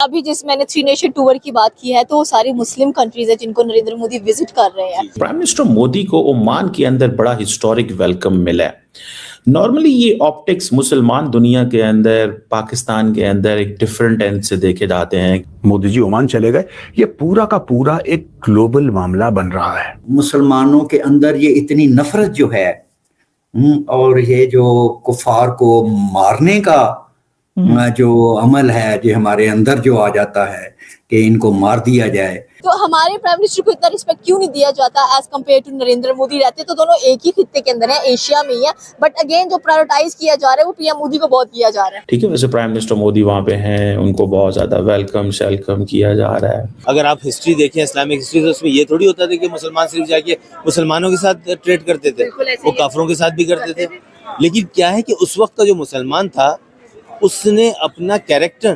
अभी जिस मैंने 3 नेशन टूर की बात की है तो वो सारी मुस्लिम कंट्रीज है जिनको नरेंद्र मोदी विजिट कर रहे हैं। प्राइम मिनिस्टर मोदी को ओमान के अंदर बड़ा हिस्टोरिक वेलकम मिला है। नॉर्मली ये ऑप्टिक्स मुसलमान दुनिया के अंदर, पाकिस्तान के अंदर एक डिफरेंट एंड से देखे जाते हैं। मोदी जी ओमान चले गए, ये पूरा का पूरा एक ग्लोबल मामला बन रहा है। मुसलमानों के अंदर ये इतनी नफरत जो है और ये जो कुफार को मारने का जो अमल है जो हमारे अंदर जो आ जाता है कि इनको मार दिया जाए, तो हमारे प्राइम मिनिस्टर को इतना रिस्पेक्ट क्यों नहीं दिया जाता as compare to Narendra Modi? रहते तो दोनों एक ही खित्ते के अंदर है, एशिया में ही है, बट अगेन जो प्रायोरिटाइज किया जा रहा है वो पीएम मोदी को बहुत किया जा रहा है। ठीक है, वैसे प्राइम मिनिस्टर मोदी वहाँ पे हैं, उनको बहुत ज्यादा वेलकम शेलकम किया जा रहा है। अगर आप हिस्ट्री देखें, इस्लामिक हिस्ट्री, तो उसमें ये थोड़ी होता था कि मुसलमान सिर्फ जाके मुसलमानों के साथ ट्रेड करते थे, वो काफरों के साथ भी करते थे। लेकिन क्या है कि उस वक्त का जो मुसलमान था उसने अपना कैरेक्टर,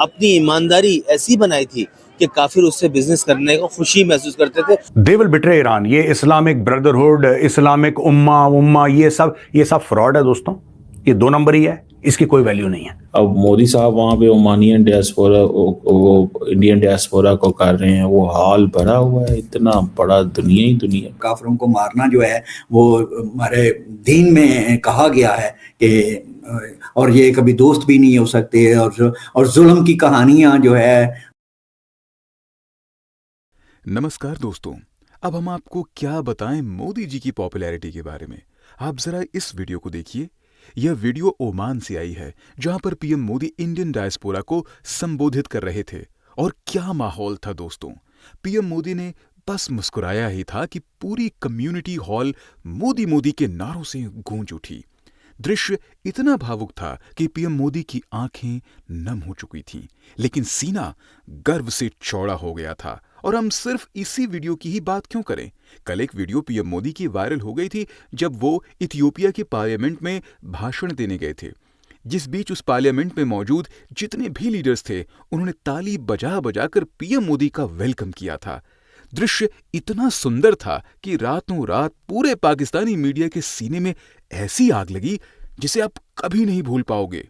अपनी ईमानदारी ऐसी बनाई थी कि काफिर उससे बिजनेस करने को खुशी महसूस करते थे। दे विल बिट्रे ईरान, ये इस्लामिक ब्रदरहुड, इस्लामिक उम्मा ये सब फ्रॉड है दोस्तों, ये 2 नंबर ही है, इसकी कोई वैल्यू नहीं है। अब मोदी साहब वहाँ पे ओमानियन डियास्पोरा, वो इंडियन डियास्पोरा को कर रहे हैं, वो हाल भरा हुआ है, इतना बड़ा दुनिया। काफरों को मारना जो है वो हमारे दीन में कहा गया है कि और ये कभी दोस्त भी नहीं हो सकते, और जुल्म की कहानियां जो है। नमस्कार दोस्तों, अब हम आपको क्या बताएं मोदी जी की पॉपुलैरिटी के बारे में। आप जरा इस वीडियो को देखिए। यह वीडियो ओमान से आई है, जहां पर पीएम मोदी इंडियन डायस्पोरा को संबोधित कर रहे थे। और क्या माहौल था दोस्तों, पीएम मोदी ने बस मुस्कुराया ही था कि पूरी कम्युनिटी हॉल मोदी मोदी के नारों से गूंज उठी। दृश्य इतना भावुक था कि पीएम मोदी की आंखें नम हो चुकी थीं, लेकिन सीना गर्व से चौड़ा हो गया था। और हम सिर्फ इसी वीडियो की ही बात क्यों करें, कल एक वीडियो पीएम मोदी की वायरल हो गई थी जब वो इथियोपिया के पार्लियामेंट में भाषण देने गए थे। जिस बीच उस पार्लियामेंट में मौजूद जितने भी लीडर्स थे, उन्होंने ताली बजा बजाकर पीएम मोदी का वेलकम किया था। दृश्य इतना सुंदर था कि रातों रात पूरे पाकिस्तानी मीडिया के सीने में ऐसी आग लगी जिसे आप कभी नहीं भूल पाओगे।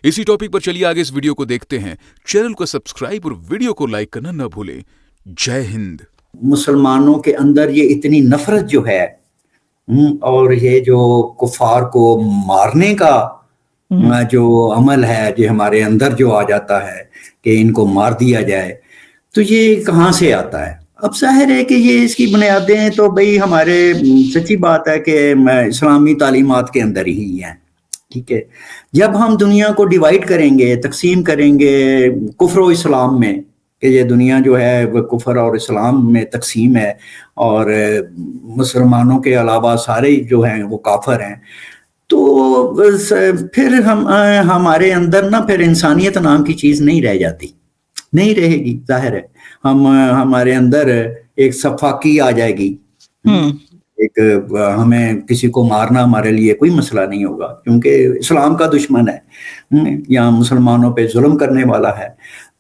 इसी टॉपिक पर चलिए आगे इस वीडियो को देखते हैं। चैनल को सब्सक्राइब और वीडियो को लाइक करना न भूलें। जय हिंद। मुसलमानों के अंदर ये इतनी नफरत जो है और ये जो कुफार को मारने का जो अमल है जो हमारे अंदर जो आ जाता है कि इनको मार दिया जाए, तो ये कहाँ से आता है? अब जाहिर है कि ये इसकी बुनियादें तो भाई हमारे सच्ची बात है कि इस्लामी तालीमात के अंदर ही हैं। ठीक है, जब हम दुनिया को डिवाइड करेंगे, तकसीम करेंगे कुफ्र और इस्लाम में, कि ये दुनिया जो है वो कुफ्र और इस्लाम में तकसीम है और मुसलमानों के अलावा सारे जो हैं वो काफिर हैं, तो फिर हमारे अंदर ना फिर इंसानियत नाम की चीज़ नहीं रह जाती, नहीं रहेगी। जाहिर है हमारे अंदर एक सफाकी आ जाएगी। एक हमें किसी को मारना हमारे लिए कोई मसला नहीं होगा, क्योंकि इस्लाम का दुश्मन है या मुसलमानों पे जुल्म करने वाला है,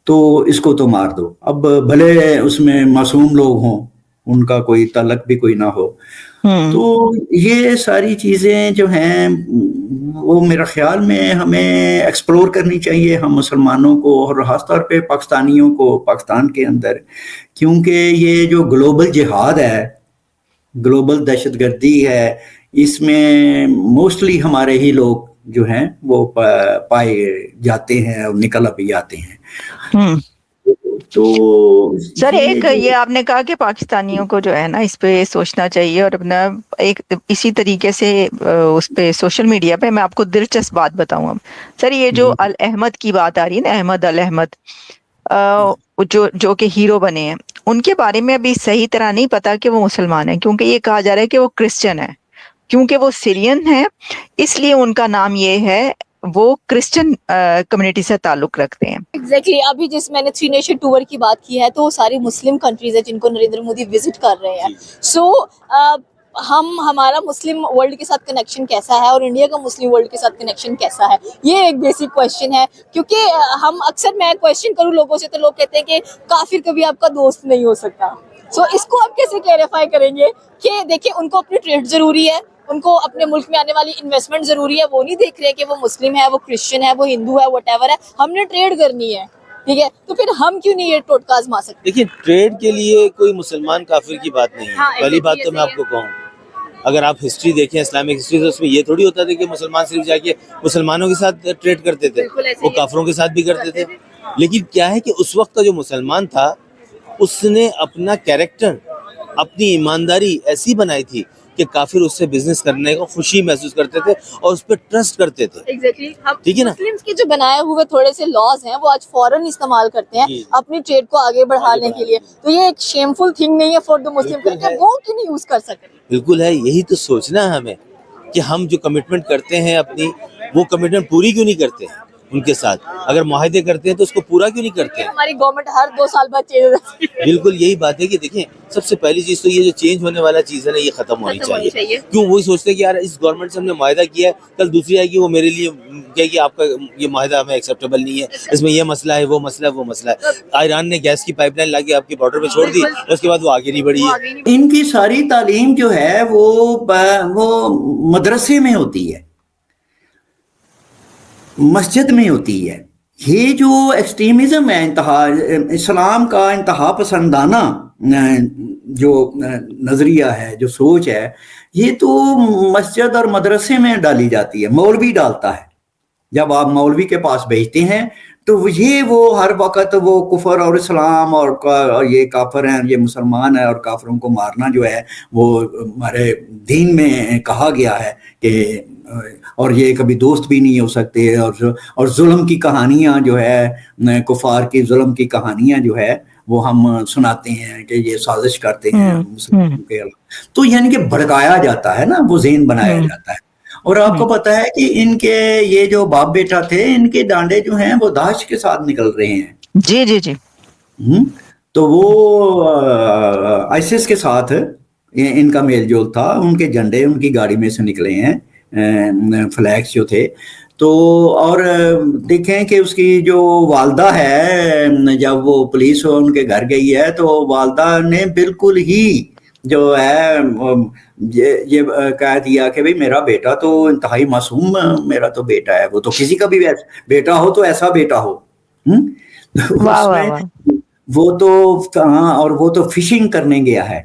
तो इसको तो मार दो। अब भले उसमें मासूम लोग हों, उनका कोई ताल्लुक भी कोई ना हो, तो ये सारी चीज़ें जो हैं वो मेरा ख्याल में हमें एक्सप्लोर करनी चाहिए, हम मुसलमानों को और ख़ासतौर पे पाकिस्तानियों को पाकिस्तान के अंदर, क्योंकि ये जो ग्लोबल जिहाद है, ग्लोबल दहशतगर्दी है, इसमें मोस्टली हमारे ही लोग जो हैं वो पाए जाते हैं और निकल भी आते हैं। तो सर एक ये आपने कहा कि पाकिस्तानियों को जो है ना इस पे सोचना चाहिए और अपना एक इसी तरीके से उस पे सोशल मीडिया पे मैं आपको दिलचस्प बात बताऊं। सर ये जो अल अहमद की बात आ रही है ना, अहमद अल अहमद जो कि हीरो बने हैं, उनके बारे में अभी सही तरह नहीं पता कि वो मुसलमान है, क्योंकि ये कहा जा रहा है कि वो क्रिश्चियन है, क्योंकि वो सीरियन है इसलिए उनका नाम ये है, वो क्रिश्चियन कम्युनिटी से ताल्लुक रखते हैं। एग्जैक्टली अभी जिस मैंने 3 नेशन टूर की बात की है तो वो सारी मुस्लिम कंट्रीज है जिनको नरेंद्र मोदी विजिट कर रहे हैं। सो हमारा मुस्लिम वर्ल्ड के साथ कनेक्शन कैसा है और इंडिया का मुस्लिम वर्ल्ड के साथ कनेक्शन कैसा है, ये एक बेसिक क्वेश्चन है। क्योंकि हम अक्सर मैं क्वेश्चन करूँ लोगों से तो लोग कहते हैं कि काफिर कभी आपका दोस्त नहीं हो सकता। सो इसको आप कैसे क्लैरिफाई करेंगे कि देखिए उनको अपनी ट्रेड जरूरी है, उनको अपने मुल्क में आने वाली इन्वेस्टमेंट जरूरी है, वो नहीं देख रहे कि वो मुस्लिम है, वो क्रिश्चियन है, वो हिंदू है, व्हाटएवर है, हमने ट्रेड करनी है। ठीक है, तो फिर हम क्यों नहीं ये टोटका आजमा सकते? देखिए, ट्रेड के लिए कोई मुसलमान काफिर की बात नहीं है। हाँ, पहली बात exactly तो मैं ऐसे ही आपको कहूँ, अगर आप हिस्ट्री देखें, इस्लामिक हिस्ट्री, तो उसमें ये थोड़ी होता था कि मुसलमान सिर्फ जाके मुसलमानों के साथ ट्रेड करते थे, बिल्कुल ऐसे वो ही काफिरों के साथ भी करते थे। लेकिन क्या है कि उस वक्त का जो मुसलमान था, उसने अपना कैरेक्टर, अपनी ईमानदारी ऐसी बनाई थी कि काफिर उससे बिजनेस करने को खुशी महसूस करते थे और उस पर ट्रस्ट करते थे। एग्जैक्टली ठीक है ना? मुस्लिम्स के जो बनाए हुए थोड़े से लॉज हैं वो आज फॉरेन इस्तेमाल करते हैं जी। अपनी ट्रेड को आगे बढ़ाने के लिए, तो ये एक शेमफुल थिंग नहीं है फॉर द मुस्लिम बिल्कुल कि है। वो क्यों नहीं यूज कर सकते? बिल्कुल है, यही तो सोचना है हमें कि हम जो कमिटमेंट करते हैं अपनी, वो कमिटमेंट पूरी क्यों नहीं करते उनके साथ। अगर मुआहदे करते हैं तो उसको पूरा क्यों नहीं करते हैं। हमारी गवर्नमेंट हर 2 साल बाद चेंज हो जाती है। बिल्कुल यही बात है कि देखिए, सबसे पहली चीज तो ये जो चेंज होने वाला चीज है ना, ये खत्म होनी चाहिए। क्यों वही सोचते हैं कि यार इस गवर्नमेंट से हमने मुआहदा किया है, कल दूसरी आएगी वो मेरे लिए कहेगी आपका ये मुआहदा हमें एक्सेप्टेबल नहीं है, इसमें ये मसला है, वो मसला है, वो मसला है। ईरान ने गैस की पाइपलाइन लाके आपके बॉर्डर पे छोड़ दी, उसके बाद वो आगे नहीं बढ़ी है। इनकी सारी तालीम जो है वो मदरसे में होती है, मस्जिद में होती है। ये जो एक्सट्रीमिज्म है, इंतहा इस्लाम का इंतहा पसंदाना जो नजरिया है, जो सोच है, ये तो मस्जिद और मदरसे में डाली जाती है, मौलवी डालता है। जब आप मौलवी के पास भेजते हैं तो वो हर वक्त वो कुफर और इस्लाम और ये काफिर हैं, ये मुसलमान है, और काफिरों को मारना जो है वो हमारे दीन में कहा गया है कि, और ये कभी दोस्त भी नहीं हो सकते, और जुल्म की कहानियां जो है, कुफार की जुल्म की कहानियां जो है वो हम सुनाते हैं कि ये साजिश करते हैं मुसलमानों के खिलाफ। तो यानी कि भड़काया जाता है ना, वो ज़हन बनाया जाता है। और आपको पता है कि इनके ये जो बाप बेटा थे, इनके डांडे जो हैं वो दाश के साथ निकल रहे हैं। जी जी जी। तो वो आईसिस के साथ इनका मेल जोल था, उनके झंडे उनकी गाड़ी में से निकले हैं, फ्लैग्स जो थे। तो और देखें कि उसकी जो वालदा है, जब वो पुलिस उनके घर गई है तो वालदा ने बिल्कुल ही जो है ये कह दिया कि भाई मेरा बेटा तो इंतहाई मासूम, मेरा तो बेटा है, वो तो किसी का भी बेटा हो तो ऐसा बेटा हो। वाह वाह उसमें वाह। वो तो कहाँ, और वो तो फिशिंग करने गया है।